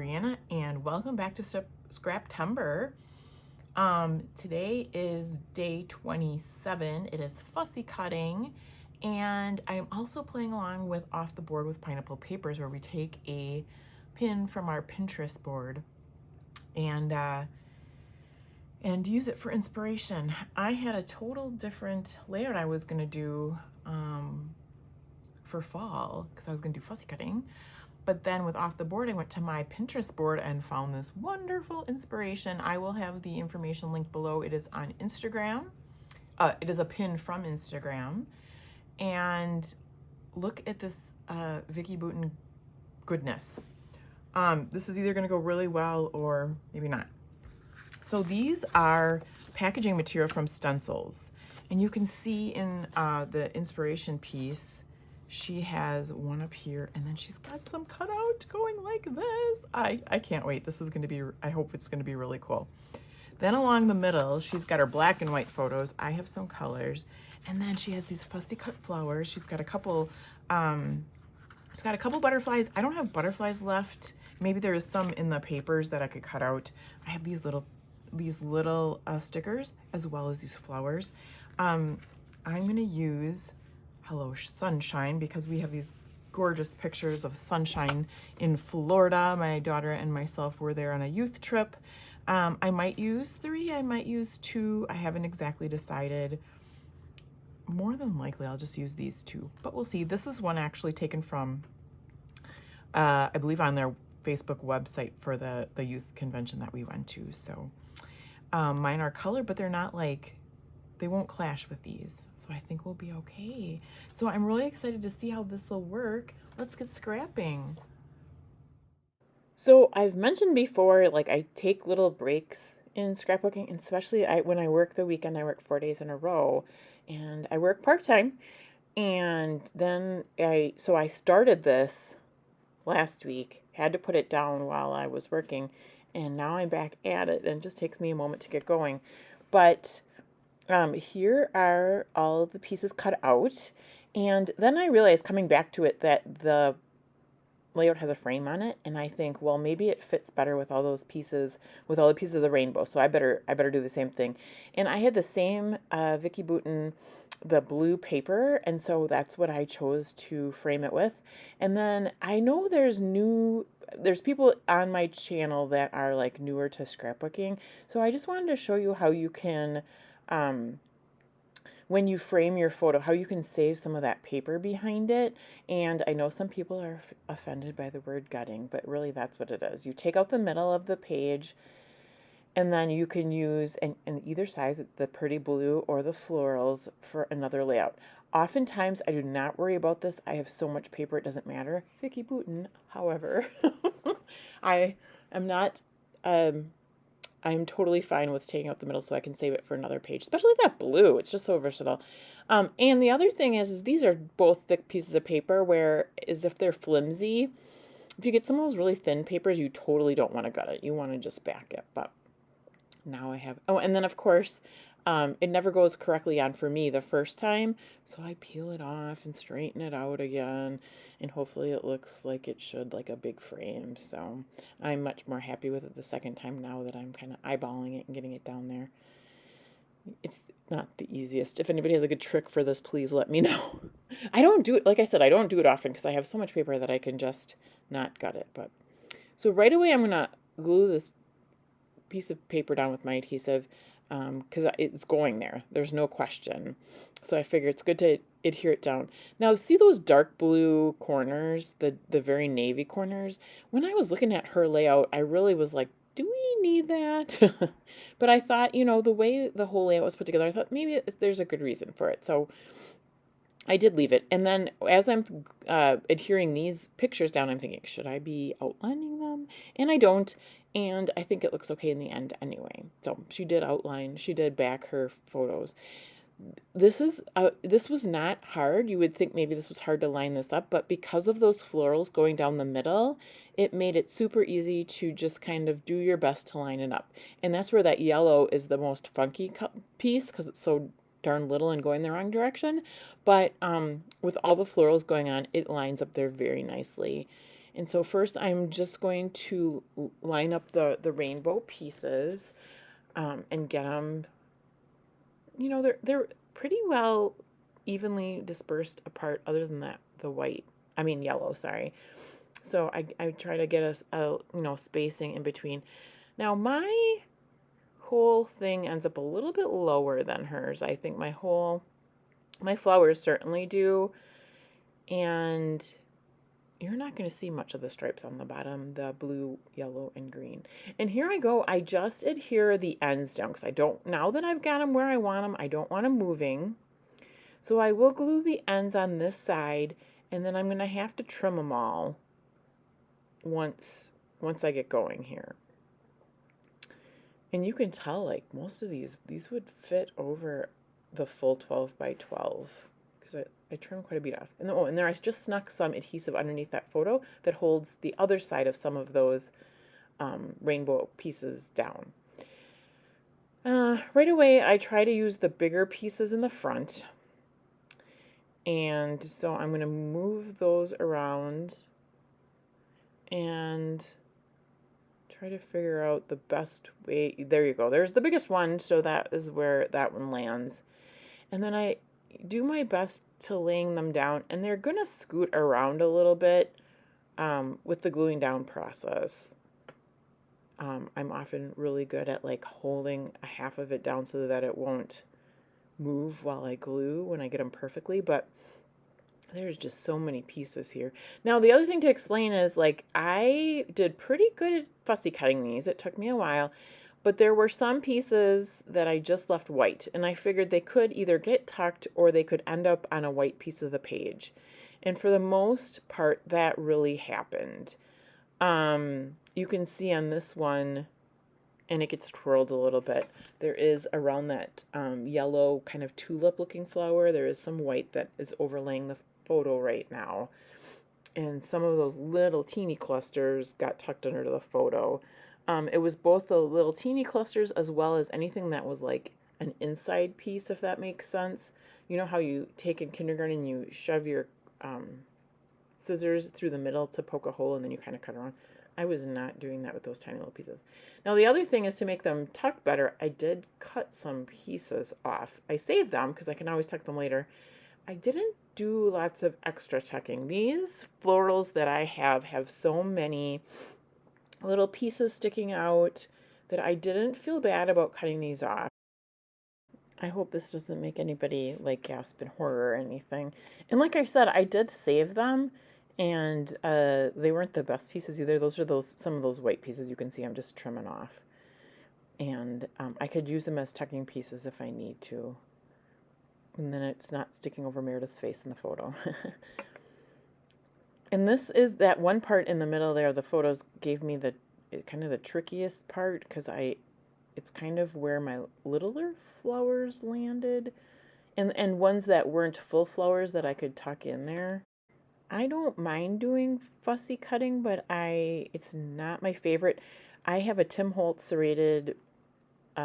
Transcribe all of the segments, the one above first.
Brianna, and welcome back to Scraptember. Today is day 27. It is fussy cutting, and I'm also playing along with Off the Board with Pineapple Papers, where we take a pin from our Pinterest board and use it for inspiration. I had a total different layout I was going to do for fall because I was going to do fussy cutting. But then with Off the Board, I went to my Pinterest board and found this wonderful inspiration. I will have the information linked below. It is on Instagram. It is a pin from Instagram. And look at this Vicky Boutin goodness. This is either going to go really well or maybe not. So these are packaging material from Stencils. And you can see in the inspiration piece, she has one up here, and then she's got some cutout going like this. I can't wait. This is going to be, I hope it's going to be really cool. Then along the middle, she's got her black and white photos. I have some colors. And then she has these fussy cut flowers. She's got a couple butterflies. I don't have butterflies left. Maybe there is some in the papers that I could cut out. I have these little stickers as well as these flowers. I'm going to use Hello Sunshine because we have these gorgeous pictures of sunshine in Florida. My daughter and myself were there on a youth trip. I might use 3, I might use 2. I haven't exactly decided. More than likely, I'll just use these 2, but we'll see. This is one actually taken from, I believe on their Facebook website for the youth convention that we went to. So mine are color, but they're not like, they won't clash with these. So I think we'll be okay. So I'm really excited to see how this will work. Let's get scrapping. So I've mentioned before, like I take little breaks in scrapbooking, and especially when I work the weekend. I work 4 days in a row and I work part-time. And then I started this last week, had to put it down while I was working, and now I'm back at it, and it just takes me a moment to get going. But here are all of the pieces cut out, and then I realized coming back to it that the layout has a frame on it, and I think, well, maybe it fits better with all those pieces, with all the pieces of the rainbow, so I better do the same thing. And I had the same Vicky Boutin, the blue paper, and so that's what I chose to frame it with. And then I know there's people on my channel that are like newer to scrapbooking, so I just wanted to show you how you can when you frame your photo, how you can save some of that paper behind it. And I know some people are offended by the word gutting, but really that's what it is. You take out the middle of the page, and then you can use in either size the pretty blue or the florals for another layout. Oftentimes I do not worry about this. I have so much paper it doesn't matter. Vicky Boutin, however, I am not I'm totally fine with taking out the middle so I can save it for another page, especially that blue. It's just so versatile. And the other thing is these are both thick pieces of paper, whereas if they're flimsy, if you get some of those really thin papers, you totally don't want to gut it. You want to just back it. But now I have, oh, and then of course, it never goes correctly on for me the first time, so I peel it off and straighten it out again, and hopefully it looks like it should, like a big frame. So I'm much more happy with it the second time now that I'm kind of eyeballing it and getting it down there. It's not the easiest. If anybody has a good trick for this, please let me know. I don't do it, like I said, I don't do it often because I have so much paper that I can just not gut it. But so right away I'm gonna glue this piece of paper down with my adhesive, because it's going there. There's no question. So I figure it's good to adhere it down. Now, see those dark blue corners, the very navy corners? When I was looking at her layout, I really was like, do we need that? But I thought, you know, the way the whole layout was put together, I thought maybe there's a good reason for it. So I did leave it. And then as I'm adhering these pictures down, I'm thinking, should I be outlining them? And I don't. And I think it looks okay in the end anyway. So she did outline, she did back her photos. This was not hard. You would think maybe this was hard to line this up, but because of those florals going down the middle, it made it super easy to just kind of do your best to line it up. And that's where that yellow is the most funky piece because it's so darn little and going the wrong direction. But with all the florals going on, it lines up there very nicely. And so first I'm just going to line up the rainbow pieces and get them, you know, they're pretty well evenly dispersed apart other than that, the white, I mean yellow, sorry. So I try to get us a, you know, spacing in between. Now my whole thing ends up a little bit lower than hers. I think my flowers certainly do. And you're not going to see much of the stripes on the bottom, the blue, yellow, and green. And here I go. I just adhere the ends down because I don't, now that I've got them where I want them, I don't want them moving. So I will glue the ends on this side, and then I'm going to have to trim them all once I get going here. And you can tell, like, most of these would fit over the full 12 by 12 because I trimmed quite a bit off. And oh, and there I just snuck some adhesive underneath that photo that holds the other side of some of those rainbow pieces down. Right away, I try to use the bigger pieces in the front. And so I'm going to move those around and try to figure out the best way. There you go. There's the biggest one, so that is where that one lands. And then I do my best to laying them down, and they're going to scoot around a little bit with the gluing down process. I'm often really good at like holding a half of it down so that it won't move while I glue when I get them perfectly, but there's just so many pieces here. Now, the other thing to explain is, like, I did pretty good at fussy cutting these. It took me a while, but there were some pieces that I just left white, and I figured they could either get tucked or they could end up on a white piece of the page. And for the most part, that really happened. You can see on this one, and it gets twirled a little bit. There is around that yellow kind of tulip looking flower, there is some white that is overlaying the photo right now. And some of those little teeny clusters got tucked under the photo. It was both the little teeny clusters as well as anything that was like an inside piece, if that makes sense. You know how you take in kindergarten and you shove your scissors through the middle to poke a hole and then you kind of cut around? I was not doing that with those tiny little pieces. Now the other thing is, to make them tuck better, I did cut some pieces off. I saved them because I can always tuck them later. I didn't do lots of extra tucking. These florals that I have so many little pieces sticking out that I didn't feel bad about cutting these off. I hope this doesn't make anybody like gasp in horror or anything. And like I said, I did save them, and they weren't the best pieces either. Those are some of those white pieces you can see I'm just trimming off. And I could use them as tucking pieces if I need to. And then it's not sticking over Meredith's face in the photo. And this is that one part in the middle there. The photos gave me the kind of the trickiest part because it's kind of where my littler flowers landed, and ones that weren't full flowers that I could tuck in there. I don't mind doing fussy cutting, but it's not my favorite. I have a Tim Holtz serrated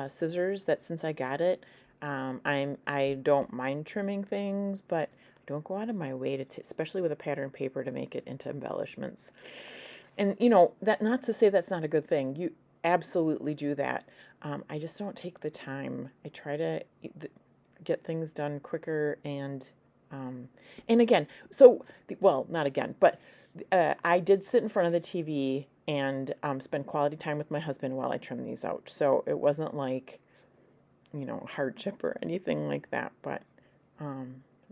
scissors that since I got it, I don't mind trimming things, but don't go out of my way to, especially with a pattern paper, to make it into embellishments. And you know, that not to say that's not a good thing. You absolutely do that. I just don't take the time. I try to get things done quicker and again, so well, not again, but I did sit in front of the TV and spend quality time with my husband while I trimmed these out. So it wasn't like, you know, hardship or anything like that, but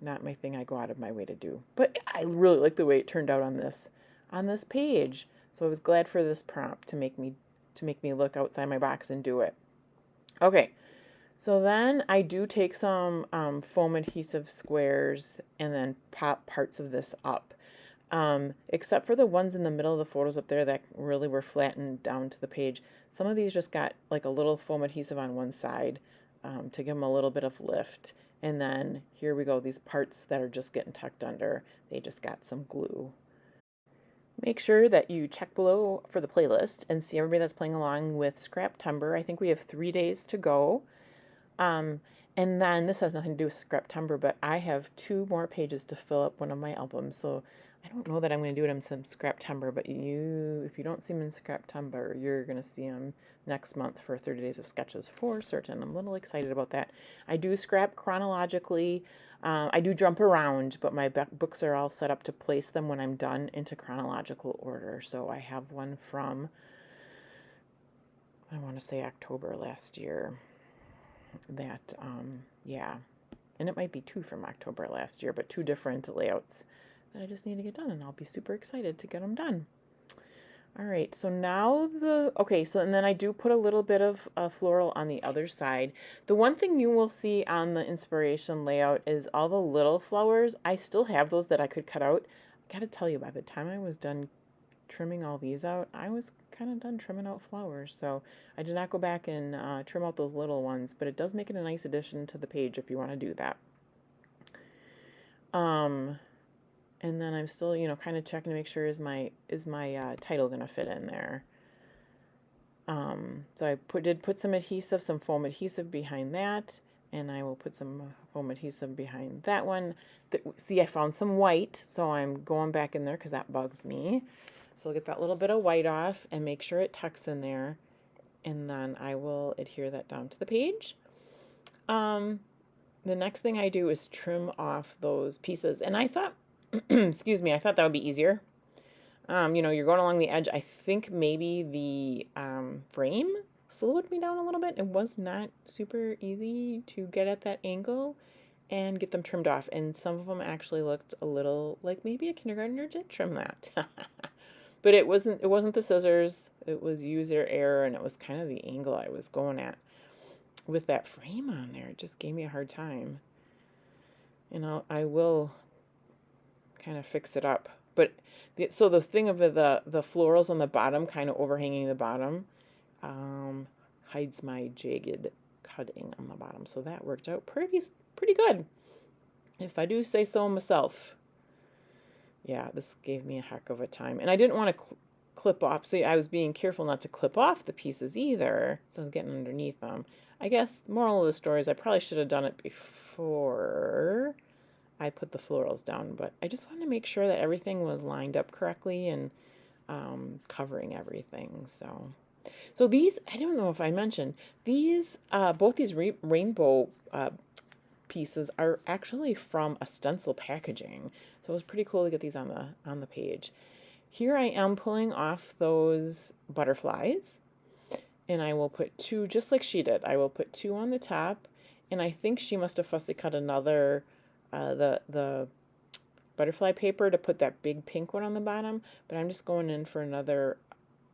not my thing I go out of my way to do. But I really like the way it turned out on this page. So I was glad for this prompt to make me look outside my box and do it. Okay, so then I do take some foam adhesive squares and then pop parts of this up. Except for the ones in the middle of the photos up there that really were flattened down to the page. Some of these just got like a little foam adhesive on one side to give them a little bit of lift. And then here we go, these parts that are just getting tucked under, they just got some glue. Make sure that you check below for the playlist and see everybody that's playing along with Scraptember. I think we have 3 days to go. And then this has nothing to do with Scraptember, but I have 2 more pages to fill up one of my albums. So I don't know that I'm going to do it in some Scraptember, but if you don't see them in Scraptember, you're going to see them next month for 30 Days of Sketches for certain. I'm a little excited about that. I do scrap chronologically. I do jump around, but my books are all set up to place them when I'm done into chronological order. So I have one from, I want to say October last year. That, yeah. And it might be 2 from October last year, but 2 different layouts that I just need to get done, and I'll be super excited to get them done. All right, so now and then I do put a little bit of floral on the other side. The one thing you will see on the inspiration layout is all the little flowers. I still have those that I could cut out. I gotta tell you, by the time I was done trimming all these out, I was kind of done trimming out flowers. So I did not go back and trim out those little ones, but it does make it a nice addition to the page if you want to do that. And then I'm still, kind of checking to make sure is my title going to fit in there. So I did put some adhesive, some foam adhesive behind that, and I will put some foam adhesive behind that one. See, I found some white, so I'm going back in there because that bugs me. So I'll get that little bit of white off and make sure it tucks in there, and then I will adhere that down to the page. The next thing I do is trim off those pieces, and I thought, excuse me, I thought that would be easier. You're going along the edge. I think maybe the frame slowed me down a little bit. It was not super easy to get at that angle and get them trimmed off, and some of them actually looked a little like maybe a kindergartner did trim that. But it wasn't the scissors, it was user error, and it was kind of the angle I was going at with that frame on there. It just gave me a hard time. I will kind of fix it up. But so the thing of the florals on the bottom, kind of overhanging the bottom, hides my jagged cutting on the bottom. So that worked out pretty good, if I do say so myself. Yeah, this gave me a heck of a time. And I didn't want to clip off. So I was being careful not to clip off the pieces either. So I was getting underneath them. I guess the moral of the story is I probably should have done it before I put the florals down. But I just wanted to make sure that everything was lined up correctly and covering everything. So these, I don't know if I mentioned, these, both these rainbow pieces are actually from a stencil packaging. So it was pretty cool to get these on the page. Here I am pulling off those butterflies, and I will put 2, just like she did. I will put 2 on the top, and I think she must have fussy cut another, the butterfly paper to put that big pink one on the bottom, but I'm just going in for another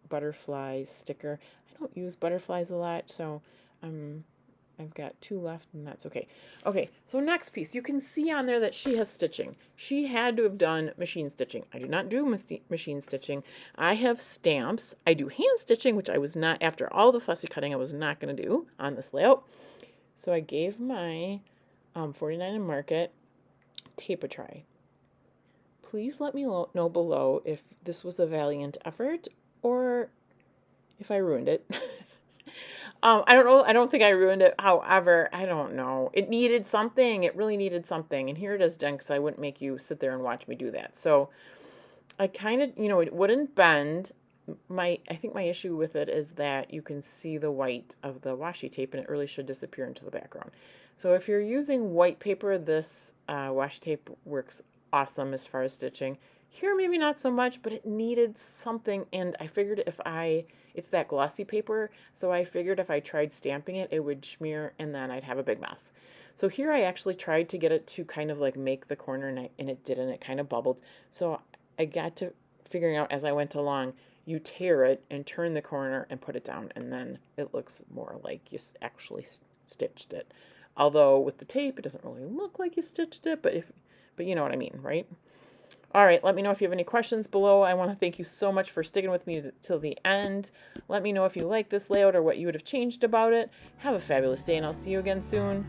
butterfly sticker. I don't use butterflies a lot, so I've got 2 left, and that's okay. Okay, so next piece. You can see on there that she has stitching. She had to have done machine stitching. I do not do machine stitching. I have stamps. I do hand stitching, which I was not, after all the fussy cutting, I was not going to do on this layout. So I gave my 49 and Market tape a try. Please let me know below if this was a valiant effort or if I ruined it. I don't know. I don't think I ruined it. However, I don't know. It needed something. It really needed something. And here it is done, because I wouldn't make you sit there and watch me do that. So I kind of, it wouldn't bend. I think my issue with it is that you can see the white of the washi tape, and it really should disappear into the background. So if you're using white paper, this washi tape works awesome as far as stitching. Here, maybe not so much, but it needed something, and I figured it's that glossy paper, so I figured if I tried stamping it, it would smear, and then I'd have a big mess. So here I actually tried to get it to kind of like make the corner, and it didn't. It kind of bubbled. So I got to figuring out as I went along, you tear it and turn the corner and put it down, and then it looks more like you actually stitched it. Although with the tape, it doesn't really look like you stitched it, but you know what I mean, right? All right, let me know if you have any questions below. I want to thank you so much for sticking with me till the end. Let me know if you like this layout or what you would have changed about it. Have a fabulous day, and I'll see you again soon.